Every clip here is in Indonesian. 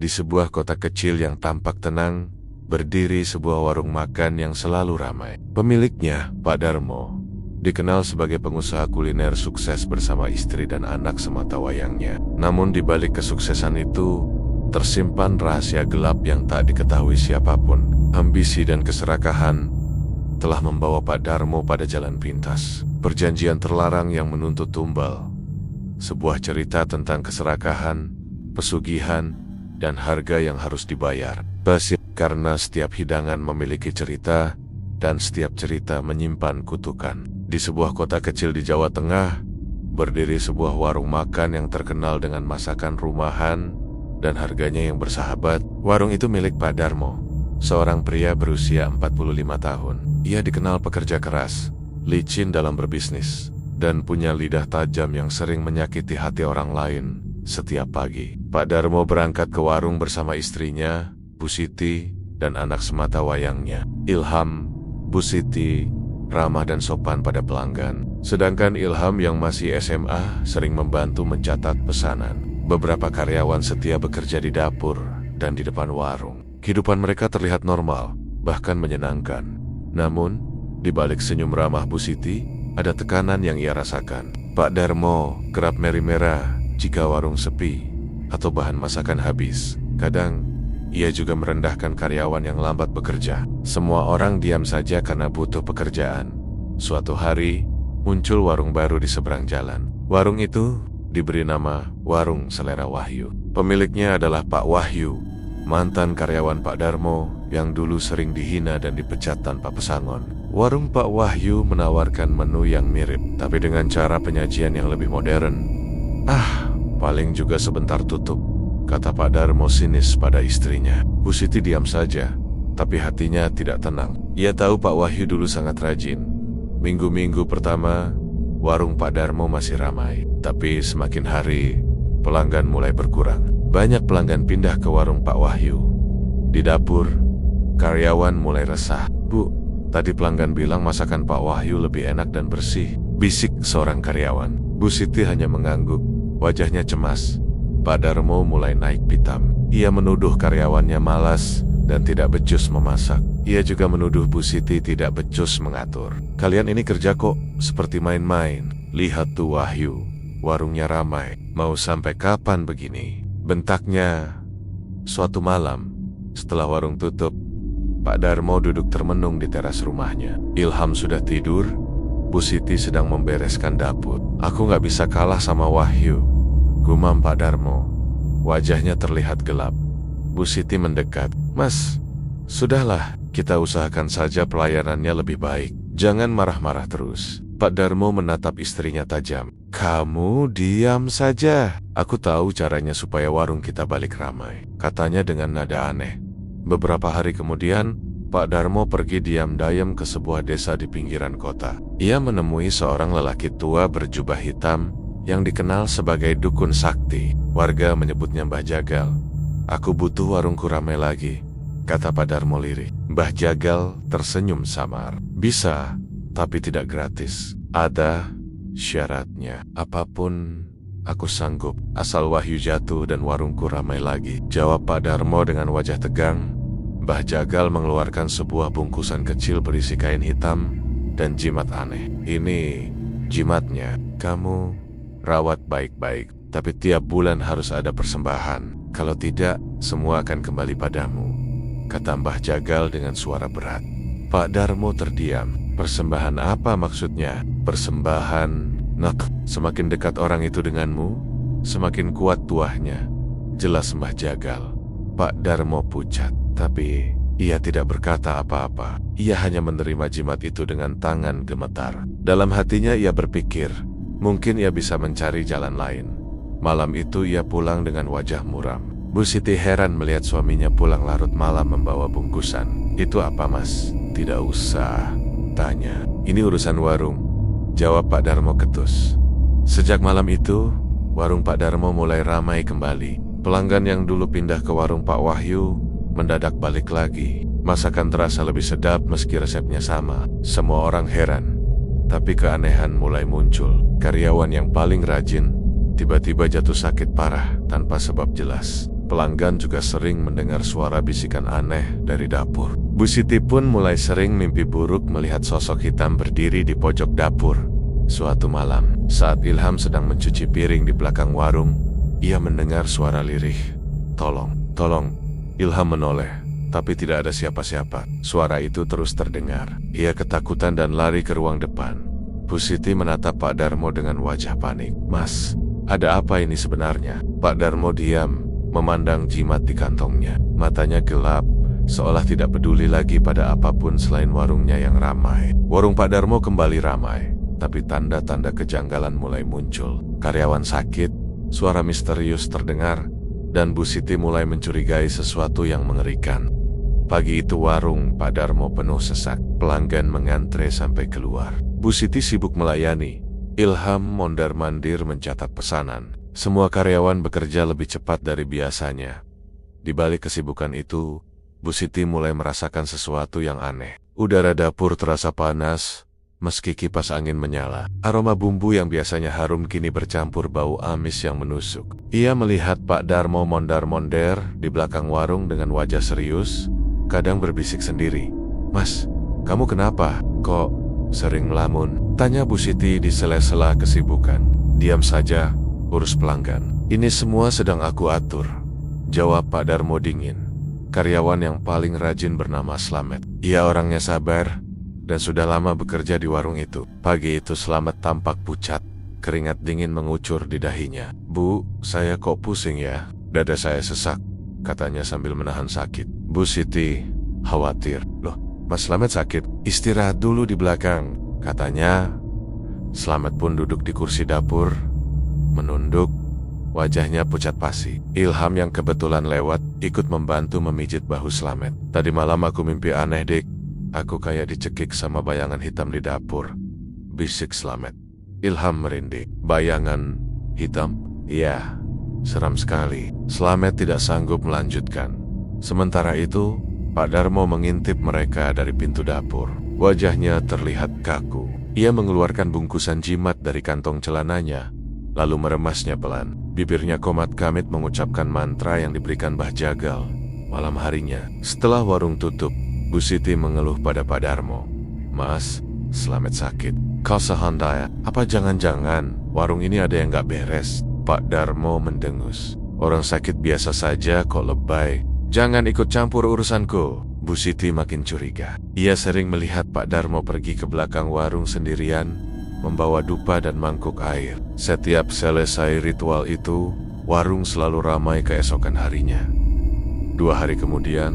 Di sebuah kota kecil yang tampak tenang, berdiri sebuah warung makan yang selalu ramai. Pemiliknya, Pak Darmo, dikenal sebagai pengusaha kuliner sukses bersama istri dan anak sematawayangnya. Namun di balik kesuksesan itu, tersimpan rahasia gelap yang tak diketahui siapapun. Ambisi dan keserakahan telah membawa Pak Darmo pada jalan pintas. Perjanjian terlarang yang menuntut tumbal. Sebuah cerita tentang keserakahan, pesugihan, dan harga yang harus dibayar. Basi karena setiap hidangan memiliki cerita, dan setiap cerita menyimpan kutukan. Di sebuah kota kecil di Jawa Tengah, berdiri sebuah warung makan yang terkenal dengan masakan rumahan dan harganya yang bersahabat. Warung itu milik Pak Darmo, seorang pria berusia 45 tahun. Ia dikenal pekerja keras, licin dalam berbisnis, dan punya lidah tajam yang sering menyakiti hati orang lain setiap pagi. Pak Darmo berangkat ke warung bersama istrinya, Bu Siti, dan anak sematawayangnya, Ilham. Bu Siti ramah dan sopan pada pelanggan, sedangkan Ilham yang masih SMA sering membantu mencatat pesanan. Beberapa karyawan setia bekerja di dapur dan di depan warung. Kehidupan mereka terlihat normal, bahkan menyenangkan. Namun, di balik senyum ramah Bu Siti, ada tekanan yang ia rasakan. Pak Darmo kerap merah jika warung sepi atau bahan masakan habis. Kadang, ia juga merendahkan karyawan yang lambat bekerja. Semua orang diam saja karena butuh pekerjaan. Suatu hari, muncul warung baru di seberang jalan. Warung itu diberi nama Warung Selera Wahyu. Pemiliknya adalah Pak Wahyu, mantan karyawan Pak Darmo yang dulu sering dihina dan dipecat tanpa pesangon. Warung Pak Wahyu menawarkan menu yang mirip, tapi dengan cara penyajian yang lebih modern. Paling juga sebentar tutup, kata Pak Darmo sinis pada istrinya. Bu Siti diam saja, tapi hatinya tidak tenang. Ia tahu Pak Wahyu dulu sangat rajin. Minggu-minggu pertama, warung Pak Darmo masih ramai. Tapi semakin hari, pelanggan mulai berkurang. Banyak pelanggan pindah ke warung Pak Wahyu. Di dapur, karyawan mulai resah. Bu, tadi pelanggan bilang masakan Pak Wahyu lebih enak dan bersih, bisik seorang karyawan. Bu Siti hanya mengangguk, wajahnya cemas. Pak Darmo mulai naik pitam. Ia menuduh karyawannya malas dan tidak becus memasak. Ia juga menuduh Bu Siti tidak becus mengatur. Kalian ini kerja kok seperti main-main. Lihat tuh Wahyu, warungnya ramai. Mau sampai kapan begini? Bentaknya. Suatu malam, setelah warung tutup, Pak Darmo duduk termenung di teras rumahnya. Ilham sudah tidur, Bu Siti sedang membereskan dapur. Aku gak bisa kalah sama Wahyu, gumam Pak Darmo. Wajahnya terlihat gelap. Bu Siti mendekat. Mas, sudahlah, kita usahakan saja pelayanannya lebih baik. Jangan marah-marah terus. Pak Darmo menatap istrinya tajam. Kamu diam saja. Aku tahu caranya supaya warung kita balik ramai, katanya dengan nada aneh. Beberapa hari kemudian, Pak Darmo pergi diam-diam ke sebuah desa di pinggiran kota. Ia menemui seorang lelaki tua berjubah hitam yang dikenal sebagai Dukun Sakti. Warga menyebutnya Mbah Jagal. Aku butuh warungku ramai lagi, kata Pak Darmo lirih. Mbah Jagal tersenyum samar. Bisa, tapi tidak gratis. Ada syaratnya. Apapun aku sanggup, asal Wahyu jatuh dan warungku ramai lagi, jawab Pak Darmo dengan wajah tegang. Mbah Jagal mengeluarkan sebuah bungkusan kecil berisi kain hitam dan jimat aneh. Ini jimatnya, kamu rawat baik-baik, tapi tiap bulan harus ada persembahan. Kalau tidak, semua akan kembali padamu, kata Mbah Jagal dengan suara berat. Pak Darmo terdiam. Persembahan apa maksudnya? Persembahan, nak, semakin dekat orang itu denganmu, semakin kuat tuahnya, jelas Mbah Jagal. Pak Darmo pucat, tapi ia tidak berkata apa-apa. Ia hanya menerima jimat itu dengan tangan gemetar. Dalam hatinya ia berpikir, mungkin ia bisa mencari jalan lain. Malam itu ia pulang dengan wajah muram. Bu Siti heran melihat suaminya pulang larut malam membawa bungkusan. Itu apa, Mas? Tidak usah tanya, ini urusan warung, jawab Pak Darmo ketus. Sejak malam itu, warung Pak Darmo mulai ramai kembali. Pelanggan yang dulu pindah ke warung Pak Wahyu mendadak balik lagi. Masakan terasa lebih sedap meski resepnya sama. Semua orang heran, tapi keanehan mulai muncul. Karyawan yang paling rajin tiba-tiba jatuh sakit parah tanpa sebab jelas. pelanggan juga sering mendengar suara bisikan aneh dari dapur. Bu Siti pun mulai sering mimpi buruk melihat sosok hitam berdiri di pojok dapur. Suatu malam, saat Ilham sedang mencuci piring di belakang warung, ia mendengar suara lirih. "Tolong, tolong." Ilham menoleh, tapi tidak ada siapa-siapa. Suara itu terus terdengar. Ia ketakutan dan lari ke ruang depan. Bu Siti menatap Pak Darmo dengan wajah panik. "Mas, ada apa ini sebenarnya?" Pak Darmo diam, memandang jimat di kantongnya. Matanya gelap, seolah tidak peduli lagi pada apapun selain warungnya yang ramai. Warung Pak Darmo kembali ramai, tapi tanda-tanda kejanggalan mulai muncul. Karyawan sakit, suara misterius terdengar, dan Bu Siti mulai mencurigai sesuatu yang mengerikan. Pagi itu warung Pak Darmo penuh sesak. Pelanggan mengantre sampai keluar. Bu Siti sibuk melayani. Ilham mondar-mandir mencatat pesanan. Semua karyawan bekerja lebih cepat dari biasanya. Di balik kesibukan itu, Bu Siti mulai merasakan sesuatu yang aneh. Udara dapur terasa panas, meski kipas angin menyala. Aroma bumbu yang biasanya harum kini bercampur bau amis yang menusuk. Ia melihat Pak Darmo mondar-mondir di belakang warung dengan wajah serius, kadang berbisik sendiri. "Mas, kamu kenapa? Kok sering melamun?" tanya Bu Siti di sela-sela kesibukan. "Diam saja, urus pelanggan. Ini semua sedang aku atur," jawab Pak Darmo dingin. Karyawan yang paling rajin bernama Slamet. Ia orangnya sabar dan sudah lama bekerja di warung itu. Pagi itu Slamet tampak pucat, keringat dingin mengucur di dahinya. "Bu, saya kok pusing ya? Dada saya sesak," katanya sambil menahan sakit. Bu Siti khawatir. "Loh, Mas Slamet sakit? Istirahat dulu di belakang," katanya. Slamet pun duduk di kursi dapur, menunduk, wajahnya pucat pasi. Ilham yang kebetulan lewat ikut membantu memijit bahu Slamet. "Tadi malam aku mimpi aneh, Dik. Aku kayak dicekik sama bayangan hitam di dapur," bisik Slamet. Ilham merinding. "Bayangan hitam? Iya, seram sekali." Slamet tidak sanggup melanjutkan. Sementara itu, Pak Darmo mengintip mereka dari pintu dapur. Wajahnya terlihat kaku. Ia mengeluarkan bungkusan jimat dari kantong celananya, lalu meremasnya pelan. Bibirnya komat kamit mengucapkan mantra yang diberikan Mbah Jagal. Malam harinya, setelah warung tutup, Bu Siti mengeluh pada Pak Darmo. "Mas, Slamet sakit. Kau sehandaya? Apa jangan-jangan warung ini ada yang gak beres?" Pak Darmo mendengus. "Orang sakit biasa saja kok, lebay. Jangan ikut campur urusanku." Bu Siti makin curiga. Ia sering melihat Pak Darmo pergi ke belakang warung sendirian, membawa dupa dan mangkuk air. Setiap selesai ritual itu, warung selalu ramai keesokan harinya. 2 hari kemudian,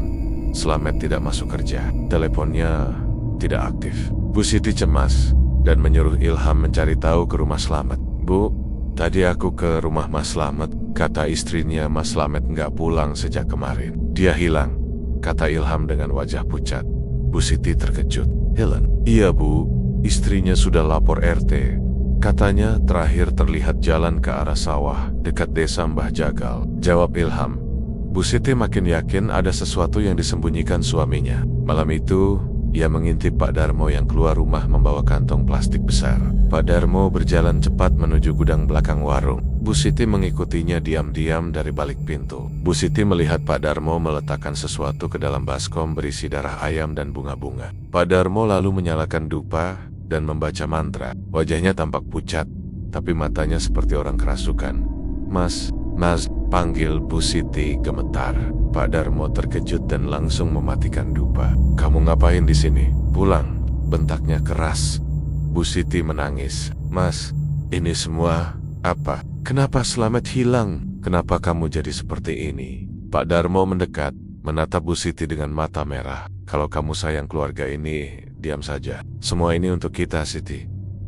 Slamet tidak masuk kerja. Teleponnya tidak aktif. Bu Siti cemas dan menyuruh Ilham mencari tahu ke rumah Slamet. "Bu, tadi aku ke rumah Mas Slamet. Kata istrinya Mas Slamet nggak pulang sejak kemarin. Dia hilang," kata Ilham dengan wajah pucat. Bu Siti terkejut. "Hilang?" "Iya, Bu. Istrinya sudah lapor RT. Katanya terakhir terlihat jalan ke arah sawah dekat desa Mbah Jagal," jawab Ilham. Bu Siti makin yakin ada sesuatu yang disembunyikan suaminya. Malam itu, ia mengintip Pak Darmo yang keluar rumah membawa kantong plastik besar. Pak Darmo berjalan cepat menuju gudang belakang warung. Bu Siti mengikutinya diam-diam dari balik pintu. Bu Siti melihat Pak Darmo meletakkan sesuatu ke dalam baskom berisi darah ayam dan bunga-bunga. Pak Darmo lalu menyalakan dupa dan membaca mantra. Wajahnya tampak pucat, tapi matanya seperti orang kerasukan. Mas, panggil Bu Siti gemetar. Pak Darmo terkejut dan langsung mematikan dupa. "Kamu ngapain di sini? Pulang," bentaknya keras. Bu Siti menangis. "Mas, ini semua apa? Kenapa Slamet hilang? Kenapa kamu jadi seperti ini?" Pak Darmo mendekat, menatap Bu Siti dengan mata merah. "Kalau kamu sayang keluarga ini, diam saja. Semua ini untuk kita, Siti.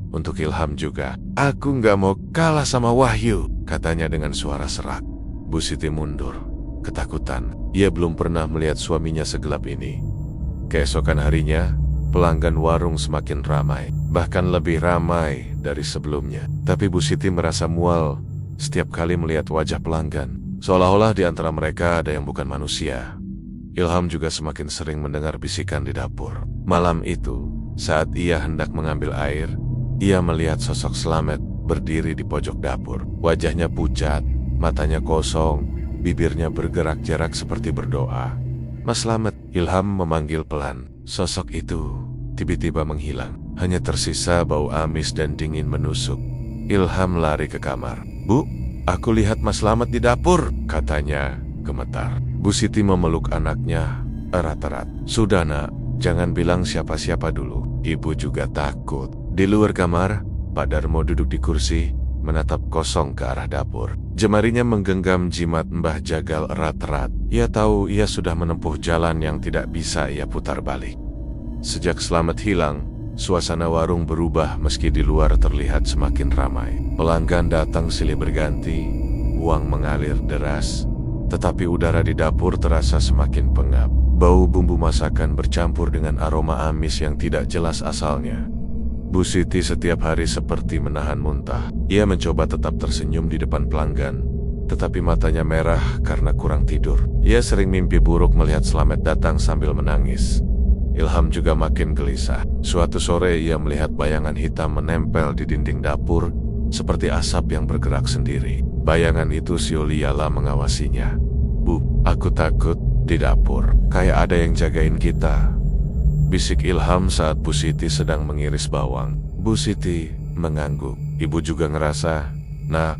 Untuk Ilham juga." "Aku nggak mau kalah sama Wahyu," katanya dengan suara serak. Bu Siti mundur, ketakutan. Ia belum pernah melihat suaminya segelap ini. Keesokan harinya, pelanggan warung semakin ramai, bahkan lebih ramai dari sebelumnya. Tapi Bu Siti merasa mual setiap kali melihat wajah pelanggan, seolah-olah di antara mereka ada yang bukan manusia. Ilham juga semakin sering mendengar bisikan di dapur. Malam itu, saat ia hendak mengambil air, ia melihat sosok Slamet berdiri di pojok dapur. Wajahnya pucat, matanya kosong, bibirnya bergerak-gerak seperti berdoa. "Mas Slamet," Ilham memanggil pelan. Sosok itu tiba-tiba menghilang. Hanya tersisa bau amis dan dingin menusuk. Ilham lari ke kamar. "Bu, aku lihat Mas Slamet di dapur," katanya gemetar. Bu Siti memeluk anaknya erat-erat. "Sudah nak, jangan bilang siapa-siapa dulu." Ibu juga takut. Di luar kamar, Pak Darmo duduk di kursi, menatap kosong ke arah dapur. Jemarinya menggenggam jimat Mbah Jagal erat-erat. Ia tahu ia sudah menempuh jalan yang tidak bisa ia putar balik. Sejak Slamet hilang, suasana warung berubah meski di luar terlihat semakin ramai. Pelanggan datang silih berganti, uang mengalir deras, tetapi udara di dapur terasa semakin pengap. Bau bumbu masakan bercampur dengan aroma amis yang tidak jelas asalnya. Bu Siti setiap hari seperti menahan muntah. Ia mencoba tetap tersenyum di depan pelanggan, tetapi matanya merah karena kurang tidur. Ia sering mimpi buruk melihat Slamet datang sambil menangis. Ilham juga makin gelisah. Suatu sore ia melihat bayangan hitam menempel di dinding dapur, seperti asap yang bergerak sendiri. Bayangan itu siola mengawasinya. "Bu, aku takut di dapur. Kayak ada yang jagain kita," bisik Ilham saat Bu Siti sedang mengiris bawang. Bu Siti mengangguk. Ibu juga ngerasa, "Nah,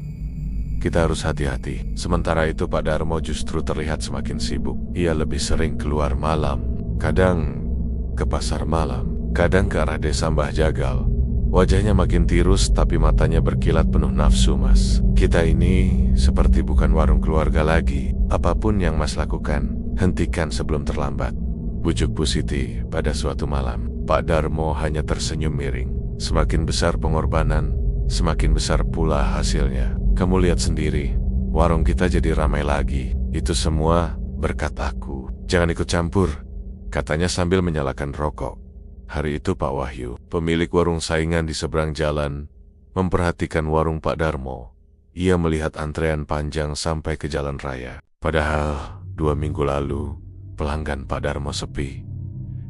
kita harus hati-hati." Sementara itu Pak Darmo justru terlihat semakin sibuk. Ia lebih sering keluar malam, kadang ke pasar malam, kadang ke arah desa Mbah Jagal. Wajahnya makin tirus tapi matanya berkilat penuh nafsu. "Mas, kita ini seperti bukan warung keluarga lagi. Apapun yang Mas lakukan, hentikan sebelum terlambat," bujuk Bu Siti pada suatu malam. Pak Darmo hanya tersenyum miring. "Semakin besar pengorbanan, semakin besar pula hasilnya. Kamu lihat sendiri, warung kita jadi ramai lagi. Itu semua berkat aku. Jangan ikut campur," katanya sambil menyalakan rokok. Hari itu Pak Wahyu, pemilik warung saingan di seberang jalan, memperhatikan warung Pak Darmo. Ia melihat antrean panjang sampai ke jalan raya. Padahal 2 minggu lalu, pelanggan Pak Darmo sepi.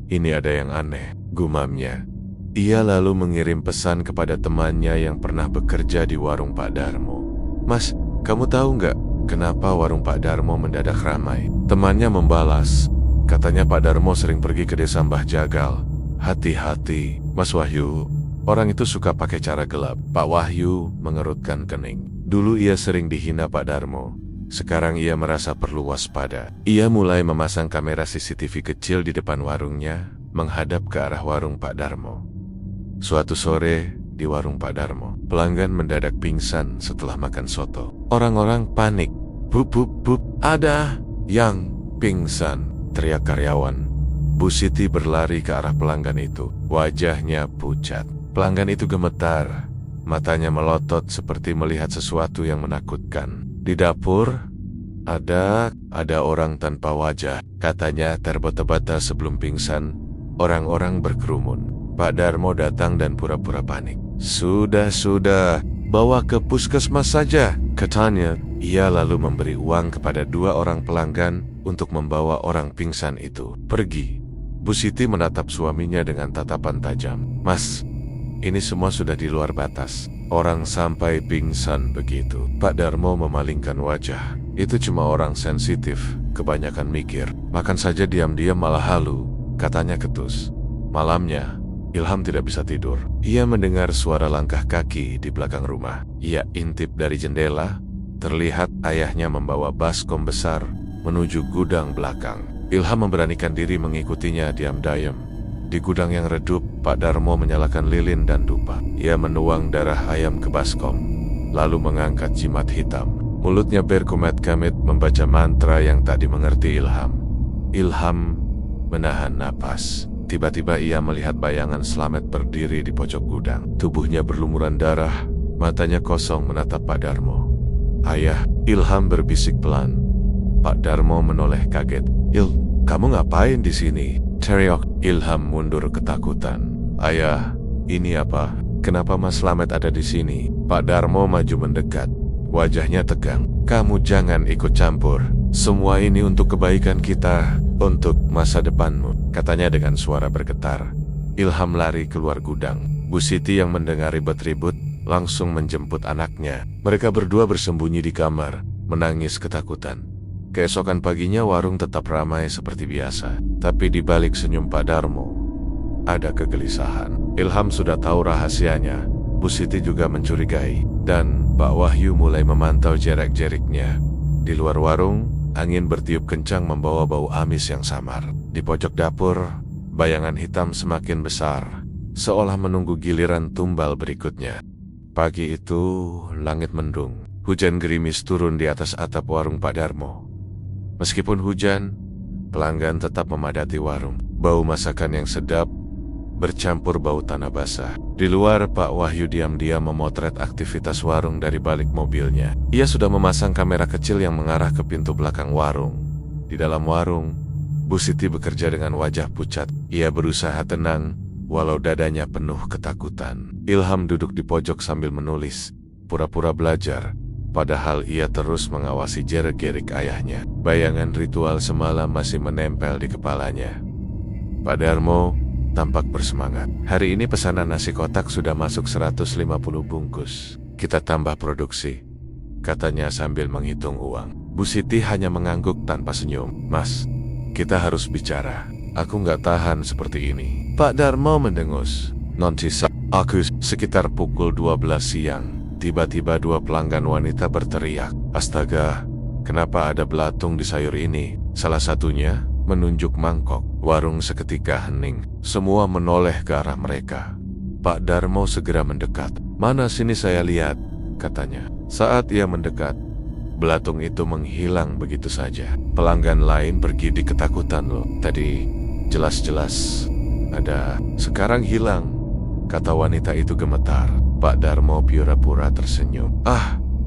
"Ini ada yang aneh," gumamnya. Ia lalu mengirim pesan kepada temannya yang pernah bekerja di warung Pak Darmo. "Mas, kamu tahu nggak kenapa warung Pak Darmo mendadak ramai?" Temannya membalas, katanya Pak Darmo sering pergi ke desa Mbah Jagal. "Hati-hati, Mas Wahyu, orang itu suka pakai cara gelap." Pak Wahyu mengerutkan kening. Dulu ia sering dihina Pak Darmo. Sekarang ia merasa perlu waspada. Ia mulai memasang kamera CCTV kecil di depan warungnya, menghadap ke arah warung Pak Darmo. Suatu sore, di warung Pak Darmo, pelanggan mendadak pingsan setelah makan soto. Orang-orang panik. "Bup, bup, bup, ada yang pingsan," teriak karyawan. Bu Siti berlari ke arah pelanggan itu. Wajahnya pucat. Pelanggan itu gemetar. Matanya melotot seperti melihat sesuatu yang menakutkan. Di dapur, ada orang tanpa wajah. Katanya terbata-bata sebelum pingsan. Orang-orang berkerumun. Pak Darmo datang dan pura-pura panik. Sudah, bawa ke puskesmas saja," katanya. Ia lalu memberi uang kepada 2 orang pelanggan untuk membawa orang pingsan itu pergi. Bu Siti menatap suaminya dengan tatapan tajam. "Mas, ini semua sudah di luar batas. Orang sampai pingsan begitu." Pak Darmo memalingkan wajah. "Itu cuma orang sensitif, kebanyakan mikir. Makan saja diam-diam malah halu," katanya ketus. Malamnya, Ilham tidak bisa tidur. Ia mendengar suara langkah kaki di belakang rumah. Ia intip dari jendela. Terlihat ayahnya membawa baskom besar menuju gudang belakang. Ilham memberanikan diri mengikutinya diam-diam. Di gudang yang redup, Pak Darmo menyalakan lilin dan dupa. Ia menuang darah ayam ke baskom, lalu mengangkat jimat hitam. Mulutnya berkomet-kamit membaca mantra yang tak dimengerti Ilham. Ilham menahan napas. Tiba-tiba ia melihat bayangan Slamet berdiri di pojok gudang. Tubuhnya berlumuran darah, matanya kosong menatap Pak Darmo. "Ayah," Ilham berbisik pelan. Pak Darmo menoleh kaget. Kamu ngapain di sini?" teriak. Ilham mundur ketakutan. "Ayah, ini apa? Kenapa Mas Slamet ada di sini?" Pak Darmo maju mendekat. Wajahnya tegang. "Kamu jangan ikut campur. Semua ini untuk kebaikan kita, untuk masa depanmu," katanya dengan suara bergetar. Ilham lari keluar gudang. Bu Siti yang mendengar ribut-ribut langsung menjemput anaknya. Mereka berdua bersembunyi di kamar, menangis ketakutan. Keesokan paginya warung tetap ramai seperti biasa. Tapi di balik senyum Pak Darmo, ada kegelisahan. Ilham sudah tahu rahasianya. Bu Siti juga mencurigai. Dan Pak Wahyu mulai memantau jerak-jeriknya. Di luar warung, angin bertiup kencang membawa bau amis yang samar. Di pojok dapur, bayangan hitam semakin besar, seolah menunggu giliran tumbal berikutnya. Pagi itu, langit mendung. Hujan gerimis turun di atas atap warung Pak Darmo. Meskipun hujan, pelanggan tetap memadati warung. Bau masakan yang sedap bercampur bau tanah basah. Di luar, Pak Wahyu diam-diam memotret aktivitas warung dari balik mobilnya. Ia sudah memasang kamera kecil yang mengarah ke pintu belakang warung. Di dalam warung, Bu Siti bekerja dengan wajah pucat. Ia berusaha tenang, walau dadanya penuh ketakutan. Ilham duduk di pojok sambil menulis, pura-pura belajar. Padahal ia terus mengawasi jerak-gerik ayahnya. Bayangan ritual semalam masih menempel di kepalanya. Pak Darmo tampak bersemangat. Hari ini pesanan nasi kotak sudah masuk 150 bungkus. Kita tambah produksi, katanya sambil menghitung uang. Bu Siti hanya mengangguk tanpa senyum. Mas, kita harus bicara. Aku nggak tahan seperti ini. Pak Darmo mendengus. Nanti aku sekitar pukul 12 siang. Tiba-tiba dua pelanggan wanita berteriak. Astaga, kenapa ada belatung di sayur ini? Salah satunya menunjuk mangkok. Warung seketika hening. Semua menoleh ke arah mereka. Pak Darmo segera mendekat. Mana sini saya lihat, katanya. Saat ia mendekat, belatung itu menghilang begitu saja. Pelanggan lain bergidik ketakutan. Loh, tadi jelas-jelas ada, sekarang hilang, kata wanita itu gemetar. Pak Darmo pura-pura tersenyum.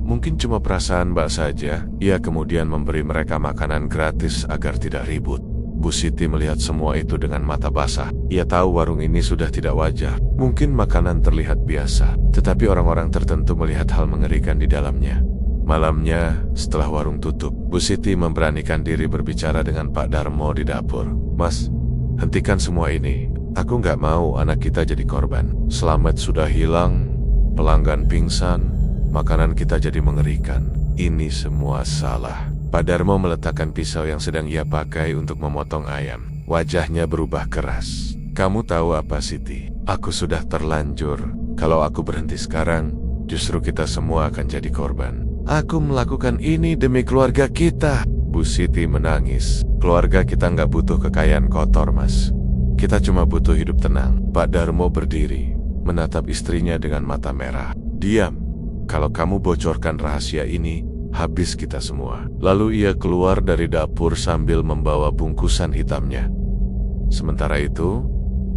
Mungkin cuma perasaan Mbak saja. Ia kemudian memberi mereka makanan gratis agar tidak ribut. Bu Siti melihat semua itu dengan mata basah. Ia tahu warung ini sudah tidak wajar. Mungkin makanan terlihat biasa, tetapi orang-orang tertentu melihat hal mengerikan di dalamnya. Malamnya, setelah warung tutup, Bu Siti memberanikan diri berbicara dengan Pak Darmo di dapur. Mas, hentikan semua ini. Aku nggak mau anak kita jadi korban. Slamet sudah hilang, pelanggan pingsan, makanan kita jadi mengerikan. Ini semua salah. Pak Darmo meletakkan pisau yang sedang ia pakai untuk memotong ayam. Wajahnya berubah keras. Kamu tahu apa, Siti? Aku sudah terlanjur. Kalau aku berhenti sekarang, justru kita semua akan jadi korban. Aku melakukan ini demi keluarga kita. Bu Siti menangis. Keluarga kita nggak butuh kekayaan kotor, Mas. Kita cuma butuh hidup tenang. Pak Darmo berdiri, menatap istrinya dengan mata merah. Diam. Kalau kamu bocorkan rahasia ini, habis kita semua. Lalu ia keluar dari dapur sambil membawa bungkusan hitamnya. Sementara itu,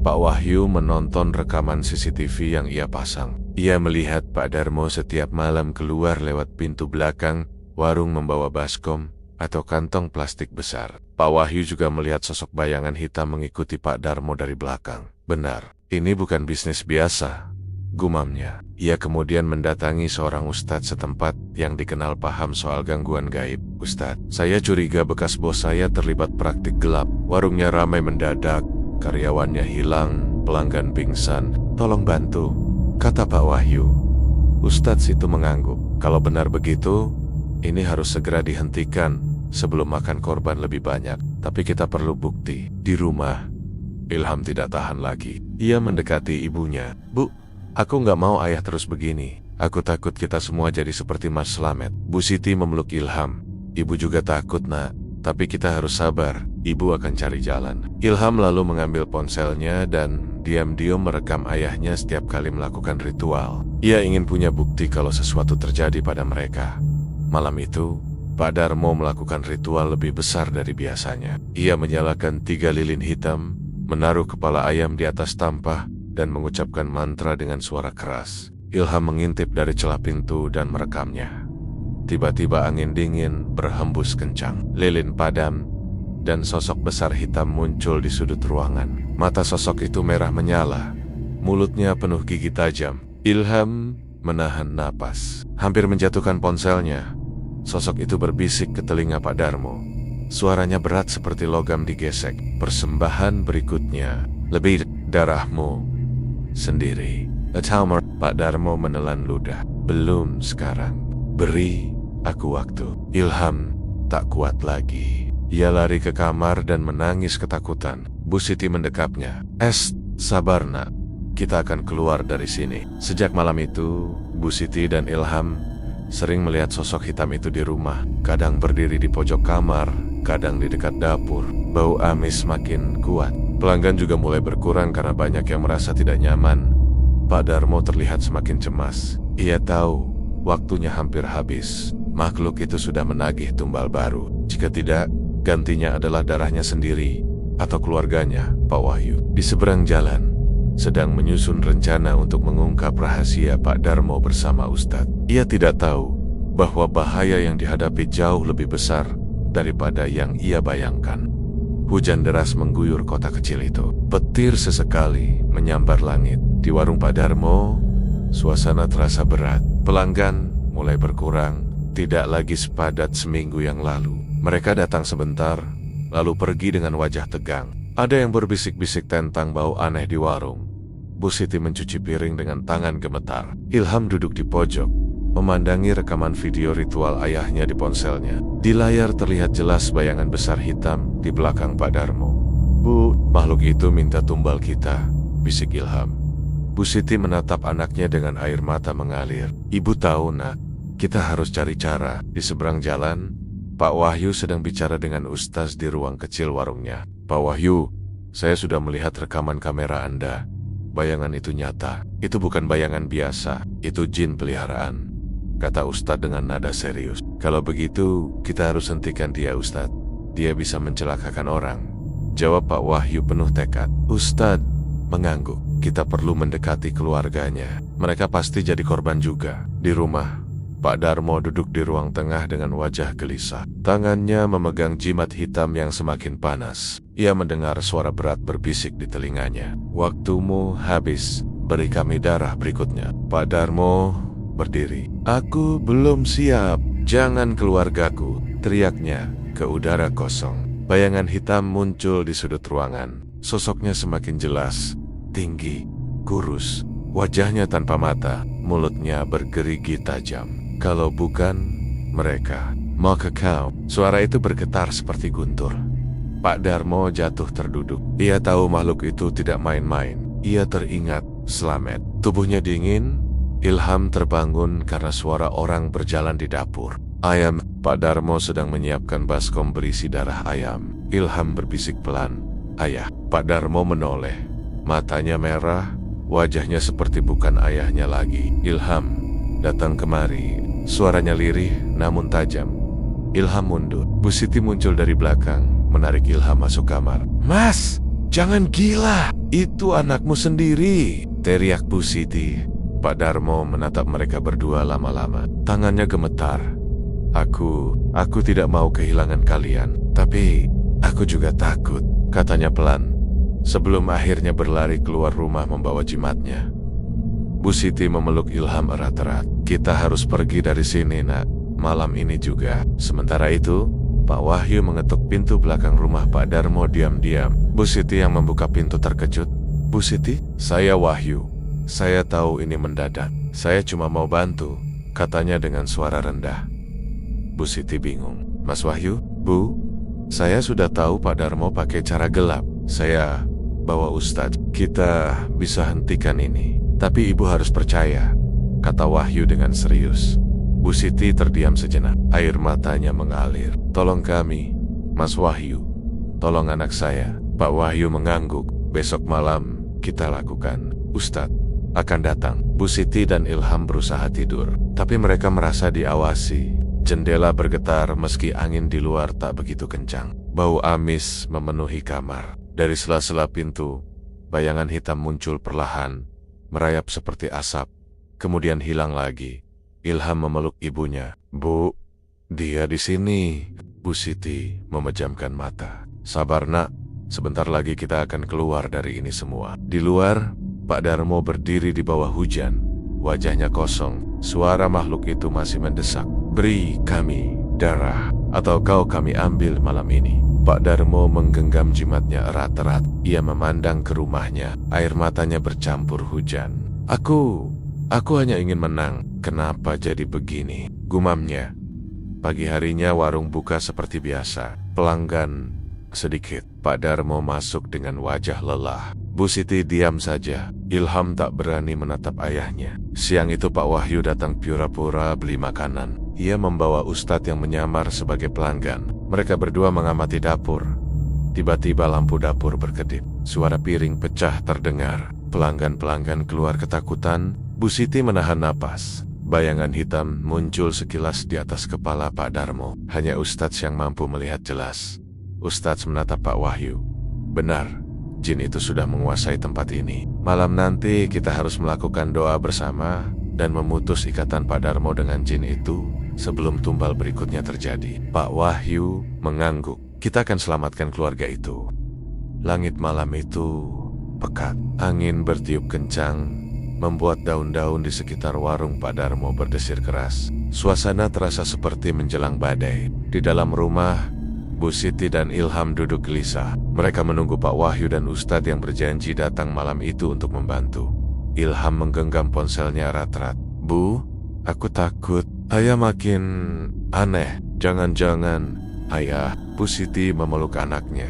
Pak Wahyu menonton rekaman CCTV yang ia pasang. Ia melihat Pak Darmo setiap malam keluar lewat pintu belakang warung membawa baskom atau kantong plastik besar. Pak Wahyu juga melihat sosok bayangan hitam mengikuti Pak Darmo dari belakang. Benar, ini bukan bisnis biasa, gumamnya. Ia kemudian mendatangi seorang ustadz setempat yang dikenal paham soal gangguan gaib. Ustadz, saya curiga bekas bos saya terlibat praktik gelap. Warungnya ramai mendadak, karyawannya hilang, pelanggan pingsan. Tolong bantu, kata Pak Wahyu. Ustadz itu mengangguk. Kalau benar begitu, ini harus segera dihentikan sebelum makan korban lebih banyak. Tapi kita perlu bukti. Di rumah, Ilham tidak tahan lagi. Ia mendekati ibunya. Bu, aku nggak mau ayah terus begini. Aku takut kita semua jadi seperti Mas Slamet. Bu Siti memeluk Ilham. Ibu juga takut, nak. Tapi kita harus sabar. Ibu akan cari jalan. Ilham lalu mengambil ponselnya dan diam-diam merekam ayahnya setiap kali melakukan ritual. Ia ingin punya bukti kalau sesuatu terjadi pada mereka. Malam itu, Pak Darmo melakukan ritual lebih besar dari biasanya. Ia menyalakan 3 lilin hitam, menaruh kepala ayam di atas tampah, dan mengucapkan mantra dengan suara keras. Ilham mengintip dari celah pintu dan merekamnya. Tiba-tiba angin dingin berhembus kencang. Lilin padam, dan sosok besar hitam muncul di sudut ruangan. Mata sosok itu merah menyala, mulutnya penuh gigi tajam. Ilham menahan napas, hampir menjatuhkan ponselnya. Sosok itu berbisik ke telinga Pak Darmo. Suaranya berat seperti logam digesek. Persembahan berikutnya, lebih darahmu sendiri. Pak Darmo menelan ludah. Belum sekarang. Beri aku waktu. Ilham tak kuat lagi. Ia lari ke kamar dan menangis ketakutan. Bu Siti mendekapnya. Sabar nak, kita akan keluar dari sini. Sejak malam itu, Bu Siti dan Ilham sering melihat sosok hitam itu di rumah. Kadang berdiri di pojok kamar, kadang di dekat dapur. Bau amis makin kuat. Pelanggan juga mulai berkurang karena banyak yang merasa tidak nyaman. Pak Darmo terlihat semakin cemas. Ia tahu waktunya hampir habis. Makhluk itu sudah menagih tumbal baru. Jika tidak, gantinya adalah darahnya sendiri atau keluarganya, Pak Wahyu. Di seberang jalan, sedang menyusun rencana untuk mengungkap rahasia Pak Darmo bersama Ustadz. Ia tidak tahu bahwa bahaya yang dihadapi jauh lebih besar daripada yang ia bayangkan. Hujan deras mengguyur kota kecil itu. Petir sesekali menyambar langit. Di warung Pak Darmo, suasana terasa berat. Pelanggan mulai berkurang, tidak lagi sepadat seminggu yang lalu. Mereka datang sebentar, lalu pergi dengan wajah tegang. Ada yang berbisik-bisik tentang bau aneh di warung. Bu Siti mencuci piring dengan tangan gemetar. Ilham duduk di pojok, memandangi rekaman video ritual ayahnya di ponselnya. Di layar terlihat jelas bayangan besar hitam di belakang Pak Darmo. Bu, makhluk itu minta tumbal kita, bisik Ilham. Bu Siti menatap anaknya dengan air mata mengalir. Ibu tahu nak, kita harus cari cara. Di seberang jalan, Pak Wahyu sedang bicara dengan Ustaz di ruang kecil warungnya. Pak Wahyu, saya sudah melihat rekaman kamera Anda. Bayangan itu nyata. Itu bukan bayangan biasa, itu jin peliharaan, kata Ustadz dengan nada serius. Kalau begitu, kita harus hentikan dia, Ustadz. Dia bisa mencelakakan orang, jawab Pak Wahyu penuh tekad. Ustadz mengangguk. Kita perlu mendekati keluarganya. Mereka pasti jadi korban juga. Di rumah, Pak Darmo duduk di ruang tengah dengan wajah gelisah. Tangannya memegang jimat hitam yang semakin panas. Ia mendengar suara berat berbisik di telinganya. Waktumu habis, beri kami darah berikutnya. Pak Darmo berdiri. Aku belum siap, jangan keluargaku, teriaknya ke udara kosong. Bayangan hitam muncul di sudut ruangan. Sosoknya semakin jelas, tinggi, kurus, wajahnya tanpa mata, mulutnya bergerigi tajam. Kalau bukan mereka, maka kau. Suara itu bergetar seperti guntur. Pak Darmo jatuh terduduk. Ia tahu makhluk itu tidak main-main. Ia teringat Slamet. Tubuhnya dingin. Ilham terbangun karena suara orang berjalan di dapur. Ayam. Pak Darmo sedang menyiapkan baskom berisi darah ayam. Ilham berbisik pelan, "Ayah." Pak Darmo menoleh. Matanya merah, wajahnya seperti bukan ayahnya lagi. Ilham, datang kemari. Suaranya lirih namun tajam. Ilham mundur. Bu Siti muncul dari belakang, menarik Ilham masuk kamar. "Mas, jangan gila. Itu anakmu sendiri," teriak Bu Siti. Pak Darmo menatap mereka berdua lama-lama. Tangannya gemetar. Aku tidak mau kehilangan kalian. Tapi aku juga takut," katanya pelan, sebelum akhirnya berlari keluar rumah membawa jimatnya. Bu Siti memeluk Ilham erat-erat. "Kita harus pergi dari sini, nak. Malam ini juga." Sementara itu, Pak Wahyu mengetuk pintu belakang rumah Pak Darmo diam-diam. Bu Siti yang membuka pintu terkejut. "Bu Siti, saya Wahyu. Saya tahu ini mendadak. Saya cuma mau bantu," katanya dengan suara rendah. Bu Siti bingung. "Mas Wahyu, Bu, saya sudah tahu Pak Darmo pakai cara gelap. Saya bawa Ustadz. Kita bisa hentikan ini. Tapi ibu harus percaya," kata Wahyu dengan serius. Bu Siti terdiam sejenak. Air matanya mengalir. "Tolong kami, Mas Wahyu. Tolong anak saya." Pak Wahyu mengangguk. "Besok malam kita lakukan. Ustadz akan datang." Bu Siti dan Ilham berusaha tidur, tapi mereka merasa diawasi. Jendela bergetar meski angin di luar tak begitu kencang. Bau amis memenuhi kamar. Dari sela-sela pintu, bayangan hitam muncul perlahan, merayap seperti asap, kemudian hilang lagi. Ilham memeluk ibunya. "Bu, dia di sini." Bu Siti memejamkan mata. "Sabar nak, sebentar lagi kita akan keluar dari ini semua." Di luar, Pak Darmo berdiri di bawah hujan. Wajahnya kosong. Suara makhluk itu masih mendesak. "Beri kami darah, atau kami ambil malam ini." Pak Darmo menggenggam jimatnya erat-erat. Ia memandang ke rumahnya. Air matanya bercampur hujan. Aku hanya ingin menang. Kenapa jadi begini?" gumamnya. Pagi harinya warung buka seperti biasa. Pelanggan sedikit. Pak Darmo masuk dengan wajah lelah. Bu Siti diam saja. Ilham tak berani menatap ayahnya. Siang itu Pak Wahyu datang pura-pura beli makanan. Ia membawa Ustadz yang menyamar sebagai pelanggan. Mereka berdua mengamati dapur. Tiba-tiba lampu dapur berkedip. Suara piring pecah terdengar. Pelanggan-pelanggan keluar ketakutan. Bu Siti menahan napas. Bayangan hitam muncul sekilas di atas kepala Pak Darmo. Hanya Ustadz yang mampu melihat jelas. Ustadz menatap Pak Wahyu. Benar, jin itu sudah menguasai tempat ini. Malam nanti kita harus melakukan doa bersama dan memutus ikatan Pak Darmo dengan jin itu sebelum tumbal berikutnya terjadi. Pak Wahyu mengangguk. Kita akan selamatkan keluarga itu. Langit malam itu pekat. Angin bertiup kencang, membuat daun-daun di sekitar warung Pak Darmo berdesir keras. Suasana terasa seperti menjelang badai. Di dalam rumah, Bu Siti dan Ilham duduk gelisah. Mereka menunggu Pak Wahyu dan Ustadz yang berjanji datang malam itu untuk membantu. Ilham menggenggam ponselnya erat-erat. Bu, aku takut. Ayah makin aneh. Jangan-jangan. Ayah, Bu Siti memeluk anaknya.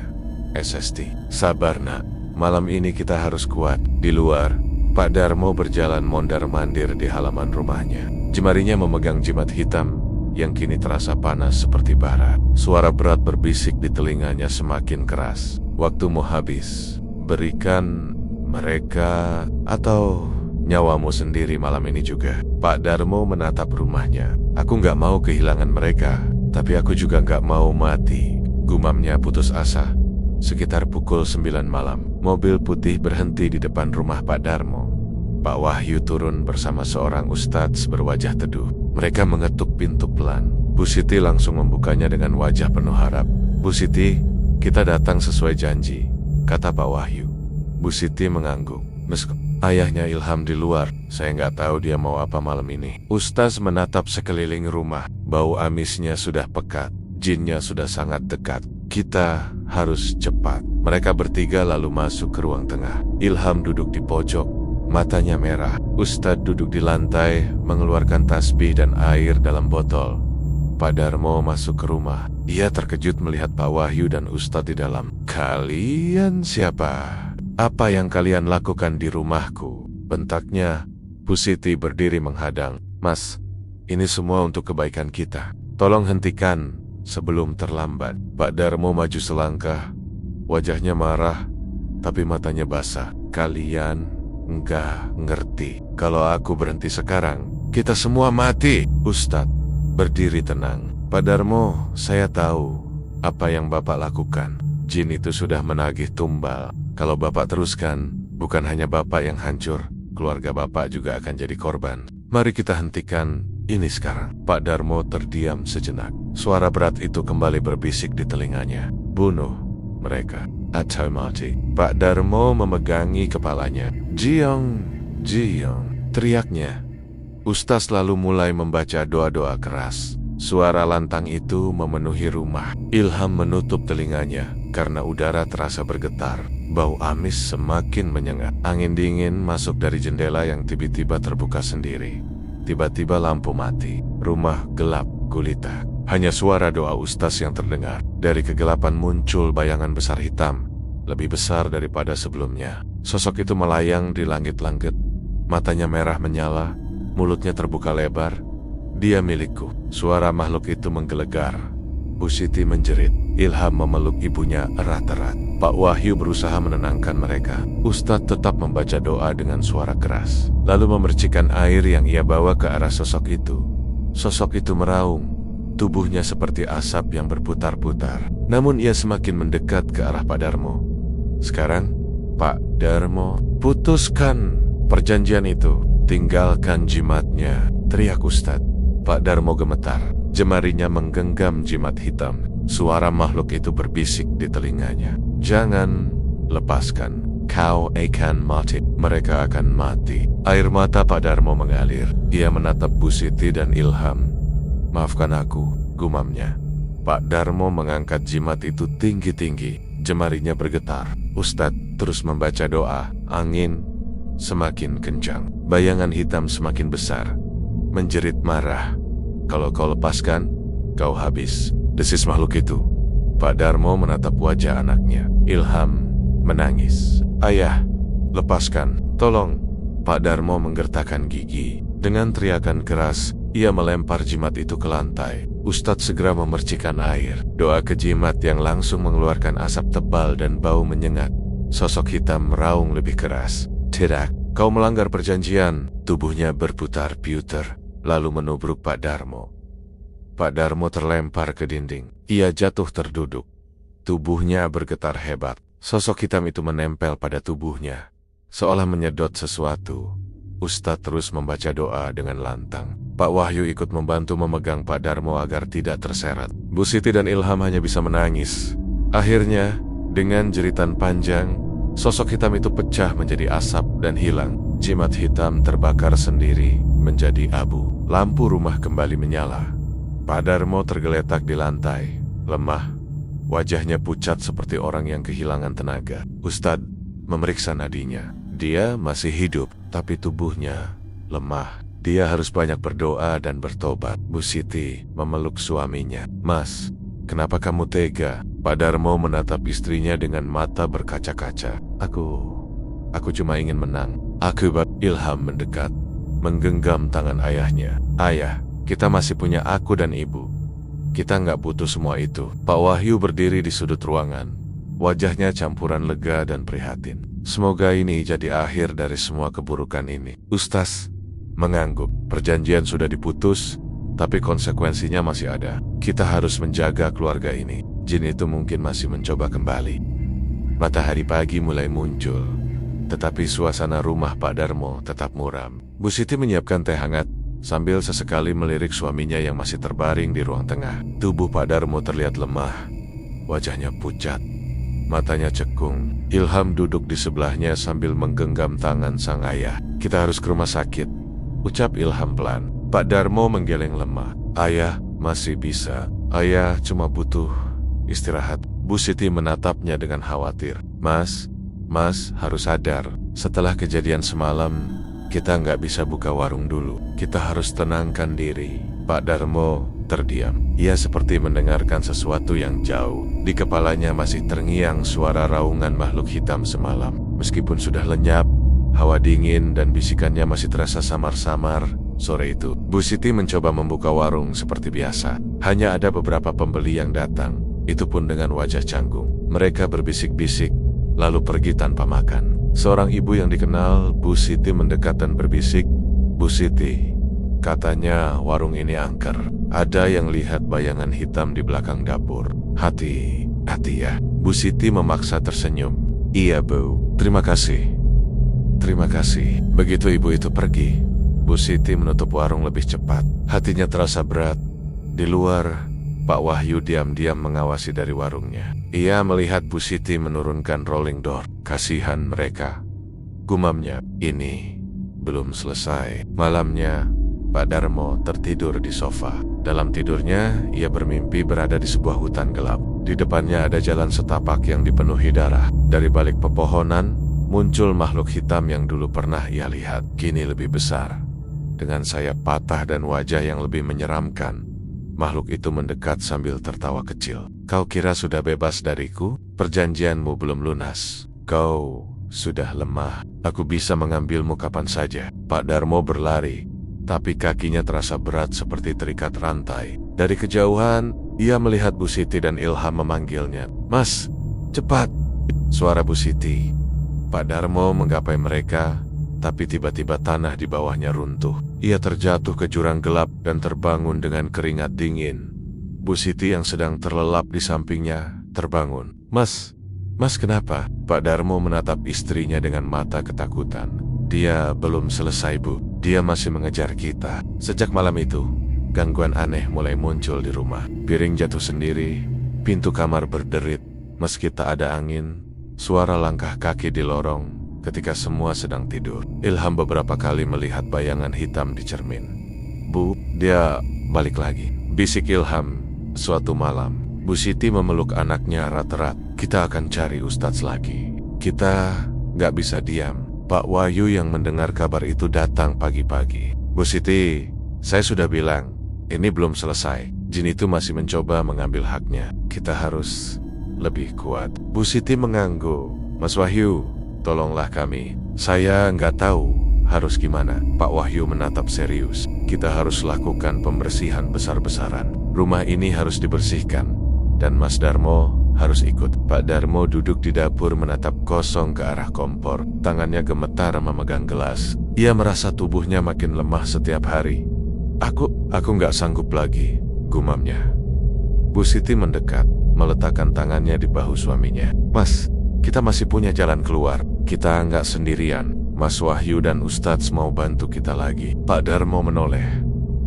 SST. Sabar nak. Malam ini kita harus kuat. Di luar, Pak Darmo berjalan mondar-mandir di halaman rumahnya. Jemarinya memegang jimat hitam yang kini terasa panas seperti bara. Suara berat berbisik di telinganya semakin keras. Waktumu habis. Berikan mereka atau nyawamu sendiri malam ini juga. Pak Darmo menatap rumahnya. Aku nggak mau kehilangan mereka, tapi aku juga nggak mau mati. Gumamnya putus asa. Sekitar pukul 9 malam, mobil putih berhenti di depan rumah Pak Darmo. Pak Wahyu turun bersama seorang ustadz berwajah teduh. Mereka mengetuk pintu pelan. Bu Siti langsung membukanya dengan wajah penuh harap. Bu Siti, kita datang sesuai janji, kata Pak Wahyu. Bu Siti mengangguk. Ayahnya Ilham di luar. Saya nggak tahu dia mau apa malam ini. Ustadz menatap sekeliling rumah. Bau amisnya sudah pekat. Jinnya sudah sangat dekat. Kita harus cepat. Mereka bertiga lalu masuk ke ruang tengah. Ilham duduk di pojok, matanya merah. Ustadz duduk di lantai, mengeluarkan tasbih dan air dalam botol. Pak Darmo masuk ke rumah. Ia terkejut melihat Pak Wahyu dan Ustadz di dalam. Kalian siapa? Apa yang kalian lakukan di rumahku? Bentaknya. Bu Siti berdiri menghadang. Mas, ini semua untuk kebaikan kita. Tolong hentikan sebelum terlambat. Pak Darmo maju selangkah. Wajahnya marah, tapi matanya basah. Kalian enggak ngerti. Kalau aku berhenti sekarang, kita semua mati. Ustadz berdiri tenang. Pak Darmo, saya tahu apa yang Bapak lakukan. Jin itu sudah menagih tumbal. Kalau Bapak teruskan, bukan hanya Bapak yang hancur, keluarga Bapak juga akan jadi korban. Mari kita hentikan ini sekarang. Pak Darmo terdiam sejenak. Suara berat itu kembali berbisik di telinganya. Bunuh mereka atau mati. Pak Darmo memegangi kepalanya. Jiong, Jiong, teriaknya. Ustaz lalu mulai membaca doa-doa keras. Suara lantang itu memenuhi rumah. Ilham menutup telinganya karena udara terasa bergetar. Bau amis semakin menyengat. Angin dingin masuk dari jendela yang tiba-tiba terbuka sendiri. Tiba-tiba lampu mati. Rumah gelap gulita. Hanya suara doa ustaz yang terdengar. Dari kegelapan muncul bayangan besar hitam, lebih besar daripada sebelumnya. Sosok itu melayang di langit-langit. Matanya merah menyala, mulutnya terbuka lebar. Dia milikku. Suara makhluk itu menggelegar. Bu Siti menjerit. Ilham memeluk ibunya erat-erat. Pak Wahyu berusaha menenangkan mereka. Ustadz tetap membaca doa dengan suara keras, lalu memercikkan air yang ia bawa ke arah sosok itu. Sosok itu meraung. Tubuhnya seperti asap yang berputar-putar. Namun ia semakin mendekat ke arah Pak Darmo. Sekarang, Pak Darmo, putuskan perjanjian itu. Tinggalkan jimatnya, teriak Ustadz. Pak Darmo gemetar. Jemarinya menggenggam jimat hitam. Suara makhluk itu berbisik di telinganya. Jangan lepaskan. Kau akan mati. Mereka akan mati. Air mata Pak Darmo mengalir. Ia menatap Bu Siti dan Ilham. Maafkan aku, gumamnya. Pak Darmo mengangkat jimat itu tinggi-tinggi. Jemarinya bergetar. Ustadz terus membaca doa. Angin semakin kencang. Bayangan hitam semakin besar. Menjerit marah. Kalau kau lepaskan, kau habis. Desis makhluk itu. Pak Darmo menatap wajah anaknya. Ilham menangis. Ayah, lepaskan, tolong. Pak Darmo menggertakkan gigi. Dengan teriakan keras, ia melempar jimat itu ke lantai. Ustadz segera memercikan air. Doa ke jimat yang langsung mengeluarkan asap tebal dan bau menyengat. Sosok hitam meraung lebih keras. Tidak, kau melanggar perjanjian. Tubuhnya berputar piuter, lalu menubruk Pak Darmo. Pak Darmo terlempar ke dinding. Ia jatuh terduduk. Tubuhnya bergetar hebat. Sosok hitam itu menempel pada tubuhnya, seolah menyedot sesuatu. Ustadz terus membaca doa dengan lantang. Pak Wahyu ikut membantu memegang Pak Darmo agar tidak terseret. Bu Siti dan Ilham hanya bisa menangis. Akhirnya, dengan jeritan panjang, sosok hitam itu pecah menjadi asap dan hilang. Jimat hitam terbakar sendiri menjadi abu. Lampu rumah kembali menyala. Pak Darmo tergeletak di lantai, lemah. Wajahnya pucat seperti orang yang kehilangan tenaga. Ustadz memeriksa nadinya. Dia masih hidup, tapi tubuhnya lemah. Dia harus banyak berdoa dan bertobat. Bu Siti memeluk suaminya. Mas, kenapa kamu tega? Pak Darmo menatap istrinya dengan mata berkaca-kaca. Aku cuma ingin menang. Akibat Ilham mendekat, menggenggam tangan ayahnya. Ayah, kita masih punya aku dan ibu. Kita nggak butuh semua itu. Pak Wahyu berdiri di sudut ruangan. Wajahnya campuran lega dan prihatin. Semoga ini jadi akhir dari semua keburukan ini. Ustaz mengangguk. Perjanjian sudah diputus, tapi konsekuensinya masih ada. Kita harus menjaga keluarga ini. Jin itu mungkin masih mencoba kembali. Matahari pagi mulai muncul, tetapi suasana rumah Pak Darmo tetap muram. Bu Siti menyiapkan teh hangat sambil sesekali melirik suaminya yang masih terbaring di ruang tengah. Tubuh Pak Darmo terlihat lemah, wajahnya pucat, matanya cekung. Ilham duduk di sebelahnya sambil menggenggam tangan sang ayah. Kita harus ke rumah sakit, ucap Ilham pelan. Pak Darmo menggeleng lemah. Ayah masih bisa. Ayah cuma butuh istirahat. Bu Siti menatapnya dengan khawatir. Mas harus sadar. Setelah kejadian semalam, kita nggak bisa buka warung dulu. Kita harus tenangkan diri. Pak Darmo terdiam. Ia seperti mendengarkan sesuatu yang jauh. Di kepalanya masih terngiang suara raungan makhluk hitam semalam. Meskipun sudah lenyap, hawa dingin dan bisikannya masih terasa samar-samar. Sore itu, Bu Siti mencoba membuka warung seperti biasa. Hanya ada beberapa pembeli yang datang, itu pun dengan wajah canggung. Mereka berbisik-bisik, lalu pergi tanpa makan. Seorang ibu yang dikenal Bu Siti mendekat dan berbisik, Bu Siti, katanya warung ini angker. Ada yang lihat bayangan hitam di belakang dapur. Hati ya. Bu Siti memaksa tersenyum. Iya Bu, terima kasih. Terima kasih. Begitu ibu itu pergi, Bu Siti menutup warung lebih cepat. Hatinya terasa berat. Di luar, Pak Wahyu diam-diam mengawasi dari warungnya. Ia melihat Bu Siti menurunkan rolling door. Kasihan mereka, gumamnya. Ini belum selesai. Malamnya, Pak Darmo tertidur di sofa. Dalam tidurnya, ia bermimpi berada di sebuah hutan gelap. Di depannya ada jalan setapak yang dipenuhi darah. Dari balik pepohonan, muncul makhluk hitam yang dulu pernah ia lihat. Kini lebih besar, dengan sayap patah dan wajah yang lebih menyeramkan. Makhluk itu mendekat sambil tertawa kecil. Kau kira sudah bebas dariku? Perjanjianmu belum lunas. Kau sudah lemah. Aku bisa mengambilmu kapan saja. Pak Darmo berlari, tapi kakinya terasa berat seperti terikat rantai. Dari kejauhan, ia melihat Bu Siti dan Ilham memanggilnya. Mas, cepat! Suara Bu Siti. Pak Darmo menggapai mereka, tapi tiba-tiba tanah di bawahnya runtuh. Ia terjatuh ke jurang gelap dan terbangun dengan keringat dingin. Bu Siti yang sedang terlelap di sampingnya terbangun. Mas kenapa? Pak Darmo menatap istrinya dengan mata ketakutan. Dia belum selesai Bu, dia masih mengejar kita. Sejak malam itu, gangguan aneh mulai muncul di rumah. Piring jatuh sendiri, pintu kamar berderit. Meski tak ada angin, suara langkah kaki di lorong ketika semua sedang tidur. Ilham beberapa kali melihat bayangan hitam di cermin. Bu, dia balik lagi, bisik Ilham. Suatu malam, Bu Siti memeluk anaknya erat-erat. Kita akan cari Ustadz lagi. Kita nggak bisa diam. Pak Wahyu yang mendengar kabar itu datang pagi-pagi. Bu Siti, saya sudah bilang, ini belum selesai. Jin itu masih mencoba mengambil haknya. Kita harus lebih kuat. Bu Siti mengangguk. Mas Wahyu, tolonglah kami. Saya nggak tahu harus gimana. Pak Wahyu menatap serius. Kita harus lakukan pembersihan besar-besaran. Rumah ini harus dibersihkan. Dan Mas Darmo harus ikut. Pak Darmo duduk di dapur menatap kosong ke arah kompor. Tangannya gemetar memegang gelas. Ia merasa tubuhnya makin lemah setiap hari. Aku nggak sanggup lagi, gumamnya. Bu Siti mendekat, meletakkan tangannya di bahu suaminya. Mas, kita masih punya jalan keluar. Kita nggak sendirian. Mas Wahyu dan Ustadz mau bantu kita lagi. Pak Darmo menoleh.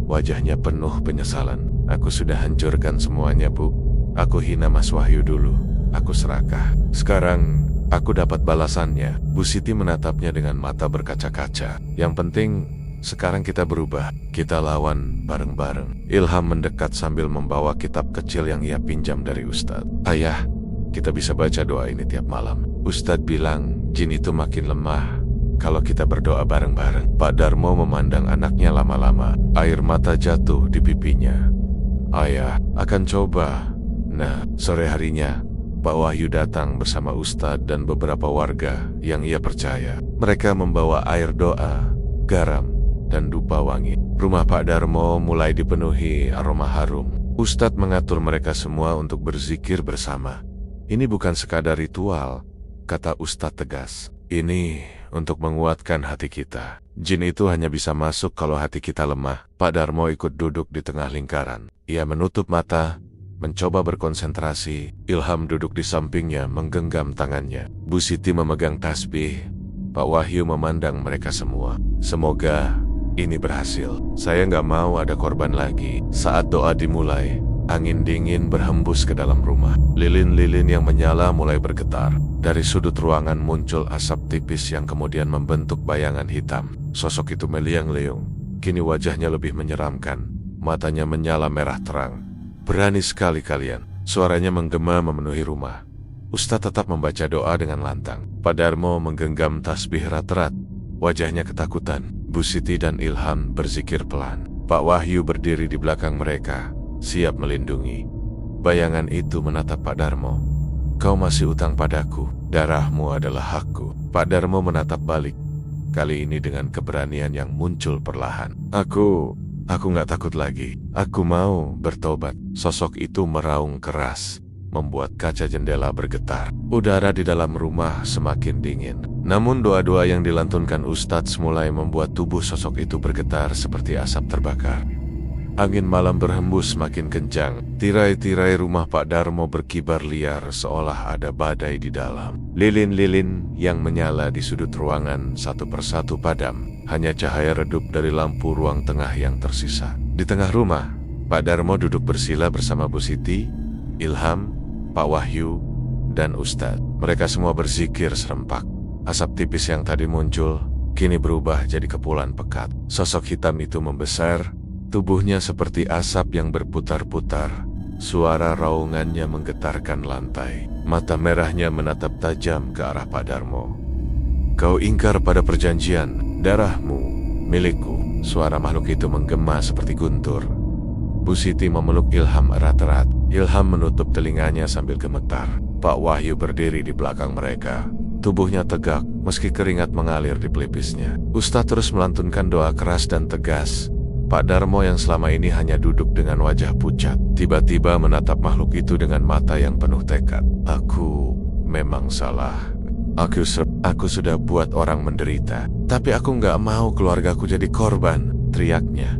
Wajahnya penuh penyesalan. Aku sudah hancurkan semuanya, Bu. Aku hina Mas Wahyu dulu. Aku serakah. Sekarang aku dapat balasannya. Bu Siti menatapnya dengan mata berkaca-kaca. Yang penting sekarang kita berubah. Kita lawan bareng-bareng. Ilham mendekat sambil membawa kitab kecil yang ia pinjam dari Ustadz. Ayah, kita bisa baca doa ini tiap malam. Ustadz bilang jin itu makin lemah kalau kita berdoa bareng-bareng. Pak Darmo memandang anaknya lama-lama. Air mata jatuh di pipinya. Ayah akan coba. Nah, sore harinya Pak Wahyu datang bersama Ustadz dan beberapa warga yang ia percaya. Mereka membawa air doa, garam, dan dupa wangi. Rumah Pak Darmo mulai dipenuhi aroma harum. Ustadz mengatur mereka semua untuk berzikir bersama. Ini bukan sekadar ritual, kata Ustadz tegas. Ini untuk menguatkan hati kita. Jin itu hanya bisa masuk kalau hati kita lemah. Pak Darmo ikut duduk di tengah lingkaran. Ia menutup mata, mencoba berkonsentrasi. Ilham duduk di sampingnya menggenggam tangannya. Bu Siti memegang tasbih. Pak Wahyu memandang mereka semua. Semoga ini berhasil. Saya nggak mau ada korban lagi. Saat doa dimulai, angin dingin berhembus ke dalam rumah. Lilin-lilin yang menyala mulai bergetar. Dari sudut ruangan muncul asap tipis yang kemudian membentuk bayangan hitam. Sosok itu meliang-liung. Kini wajahnya lebih menyeramkan. Matanya menyala merah terang. Berani sekali kalian. Suaranya menggema memenuhi rumah. Ustadz tetap membaca doa dengan lantang. Pak Darmo menggenggam tasbih erat-erat. Wajahnya ketakutan. Bu Siti dan Ilham berzikir pelan. Pak Wahyu berdiri di belakang mereka, siap melindungi. Bayangan itu menatap Pak Darmo. Kau masih utang padaku. Darahmu adalah hakku. Pak Darmo menatap balik. Kali ini dengan keberanian yang muncul perlahan. Aku nggak takut lagi. Aku mau bertobat. Sosok itu meraung keras, membuat kaca jendela bergetar. Udara di dalam rumah semakin dingin. Namun doa-doa yang dilantunkan Ustadz mulai membuat tubuh sosok itu bergetar seperti asap terbakar. Angin malam berhembus makin kencang. Tirai-tirai rumah Pak Darmo berkibar liar seolah ada badai di dalam. Lilin-lilin yang menyala di sudut ruangan satu persatu padam. Hanya cahaya redup dari lampu ruang tengah yang tersisa. Di tengah rumah, Pak Darmo duduk bersila bersama Bu Siti, Ilham, Pak Wahyu, dan Ustadz. Mereka semua berzikir serempak. Asap tipis yang tadi muncul, kini berubah jadi kepulan pekat. Sosok hitam itu membesar, tubuhnya seperti asap yang berputar-putar. Suara raungannya menggetarkan lantai. Mata merahnya menatap tajam ke arah Pak Darmo. Kau ingkar pada perjanjian, darahmu, milikku. Suara makhluk itu menggema seperti guntur. Bu Siti memeluk Ilham erat-erat. Ilham menutup telinganya sambil gemetar. Pak Wahyu berdiri di belakang mereka. Tubuhnya tegak, meski keringat mengalir di pelipisnya. Ustadz terus melantunkan doa keras dan tegas. Pak Darmo yang selama ini hanya duduk dengan wajah pucat, tiba-tiba menatap makhluk itu dengan mata yang penuh tekad. Aku memang salah. Aku sudah buat orang menderita. Tapi aku nggak mau keluargaku jadi korban, teriaknya.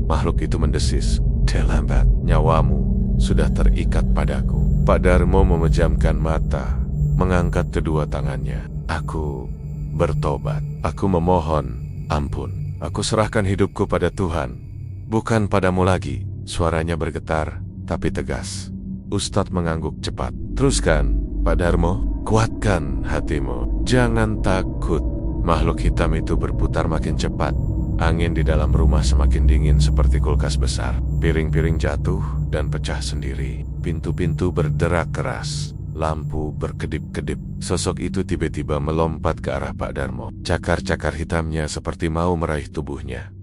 Makhluk itu mendesis. Terlambat, nyawamu sudah terikat padaku. Pak Darmo memejamkan mata, mengangkat kedua tangannya. Aku bertobat. Aku memohon ampun. Aku serahkan hidupku pada Tuhan, bukan padamu lagi. Suaranya bergetar, tapi tegas. Ustadz mengangguk cepat. Teruskan, Pak Darmo. Kuatkan hatimu. Jangan takut. Makhluk hitam itu berputar makin cepat. Angin di dalam rumah semakin dingin seperti kulkas besar. Piring-piring jatuh dan pecah sendiri. Pintu-pintu berderak keras. Lampu berkedip-kedip. Sosok itu tiba-tiba melompat ke arah Pak Darmo. Cakar-cakar hitamnya seperti mau meraih tubuhnya.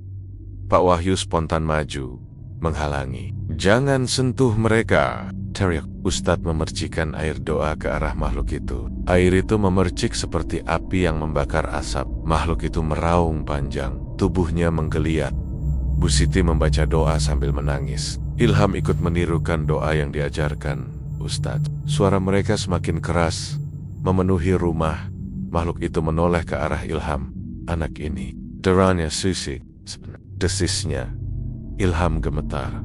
Pak Wahyu spontan maju, menghalangi. Jangan sentuh mereka, teriak. Ustadz memercikkan air doa ke arah makhluk itu. Air itu memercik seperti api yang membakar asap. Makhluk itu meraung panjang, tubuhnya menggeliat. Bu Siti membaca doa sambil menangis. Ilham ikut menirukan doa yang diajarkan Ustadz. Suara mereka semakin keras, memenuhi rumah. Makhluk itu menoleh ke arah Ilham. Anak ini, derannya Susi, desisnya. Ilham gemetar,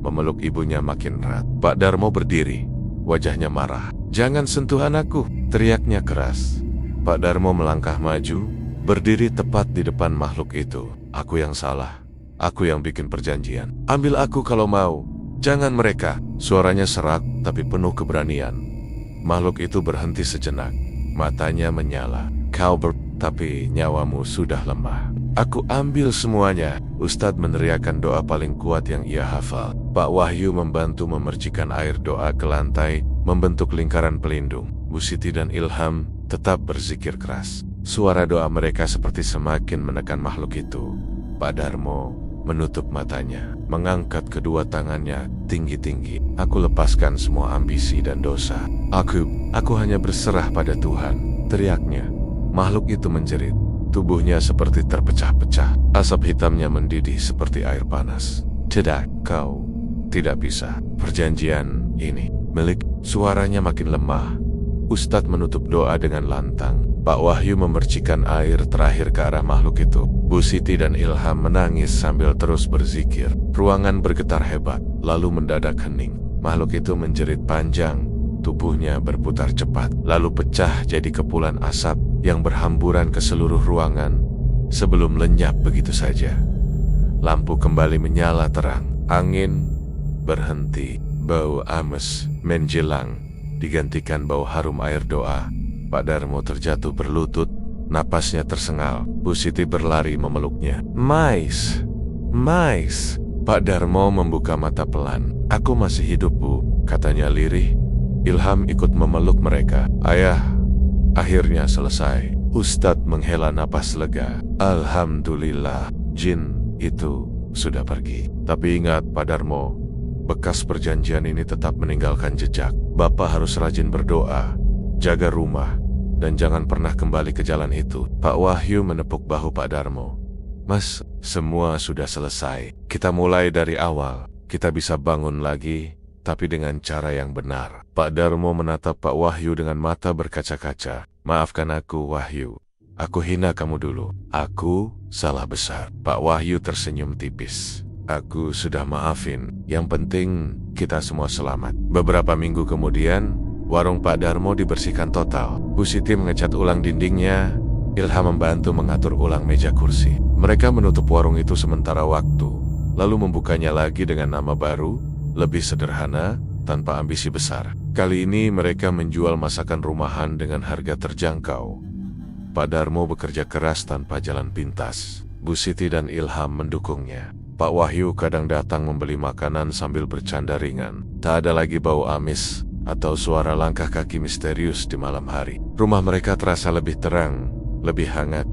memeluk ibunya makin erat. Pak Darmo berdiri, wajahnya marah. Jangan sentuh anakku, teriaknya keras. Pak Darmo melangkah maju, berdiri tepat di depan makhluk itu. Aku yang salah, aku yang bikin perjanjian. Ambil aku kalau mau, jangan mereka. Suaranya serak tapi penuh keberanian. Makhluk itu berhenti sejenak, matanya menyala. Kau tapi nyawamu sudah lemah. Aku ambil semuanya. Ustadz meneriakkan doa paling kuat yang ia hafal. Pak Wahyu membantu memercikan air doa ke lantai, membentuk lingkaran pelindung. Bu Siti dan Ilham tetap berzikir keras. Suara doa mereka seperti semakin menekan makhluk itu. Pak Darmo menutup matanya, mengangkat kedua tangannya tinggi-tinggi. Aku lepaskan semua ambisi dan dosa. Aku hanya berserah pada Tuhan, teriaknya. Makhluk itu menjerit. Tubuhnya seperti terpecah-pecah. Asap hitamnya mendidih seperti air panas. Tidak, kau tidak bisa. Perjanjian ini milik. Suaranya makin lemah. Ustadz menutup doa dengan lantang. Pak Wahyu memercikan air terakhir ke arah makhluk itu. Bu Siti dan Ilham menangis sambil terus berzikir. Ruangan bergetar hebat, lalu mendadak hening. Makhluk itu menjerit panjang. Tubuhnya berputar cepat, lalu pecah jadi kepulan asap yang berhamburan ke seluruh ruangan sebelum lenyap begitu saja. Lampu kembali menyala terang, angin berhenti, bau ames menjilang, digantikan bau harum air doa. Pak Darmo terjatuh berlutut, napasnya tersengal. Bu Siti berlari memeluknya. Mais. Pak Darmo membuka mata pelan. Aku masih hidup, Bu, katanya lirih. Ilham ikut memeluk mereka. Ayah, akhirnya selesai. Ustadz menghela napas lega. Alhamdulillah, jin itu sudah pergi. Tapi ingat, Pak Darmo, bekas perjanjian ini tetap meninggalkan jejak. Bapak harus rajin berdoa, jaga rumah, dan jangan pernah kembali ke jalan itu. Pak Wahyu menepuk bahu Pak Darmo. Mas, semua sudah selesai. Kita mulai dari awal. Kita bisa bangun lagi, tapi dengan cara yang benar. Pak Darmo menatap Pak Wahyu dengan mata berkaca-kaca. Maafkan aku, Wahyu. Aku hina kamu dulu. Aku salah besar. Pak Wahyu tersenyum tipis. Aku sudah maafin. Yang penting kita semua selamat. Beberapa minggu kemudian, warung Pak Darmo dibersihkan total. Bu Siti mengecat ulang dindingnya. Ilham membantu mengatur ulang meja kursi. Mereka menutup warung itu sementara waktu, lalu membukanya lagi dengan nama baru, lebih sederhana, tanpa ambisi besar. Kali ini mereka menjual masakan rumahan dengan harga terjangkau. Pak Darmo bekerja keras tanpa jalan pintas. Bu Siti dan Ilham mendukungnya. Pak Wahyu kadang datang membeli makanan sambil bercanda ringan. Tak ada lagi bau amis atau suara langkah kaki misterius di malam hari. Rumah mereka terasa lebih terang, lebih hangat.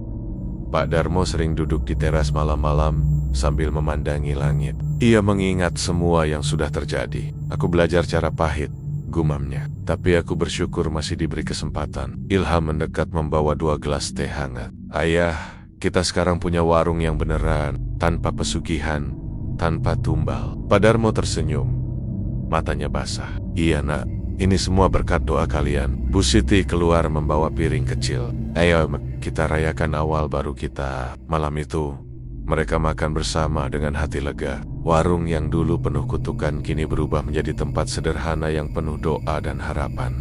Pak Darmo sering duduk di teras malam-malam sambil memandangi langit. Ia mengingat semua yang sudah terjadi. Aku belajar cara pahit, gumamnya. Tapi aku bersyukur masih diberi kesempatan. Ilham mendekat membawa 2 gelas teh hangat. Ayah, kita sekarang punya warung yang beneran, tanpa pesugihan, tanpa tumbal. Pak Darmo tersenyum. Matanya basah. Iya nak, ini semua berkat doa kalian. Bu Siti keluar membawa piring kecil. Ayo kita rayakan awal baru kita. Malam itu mereka makan bersama dengan hati lega. Warung yang dulu penuh kutukan kini berubah menjadi tempat sederhana yang penuh doa dan harapan.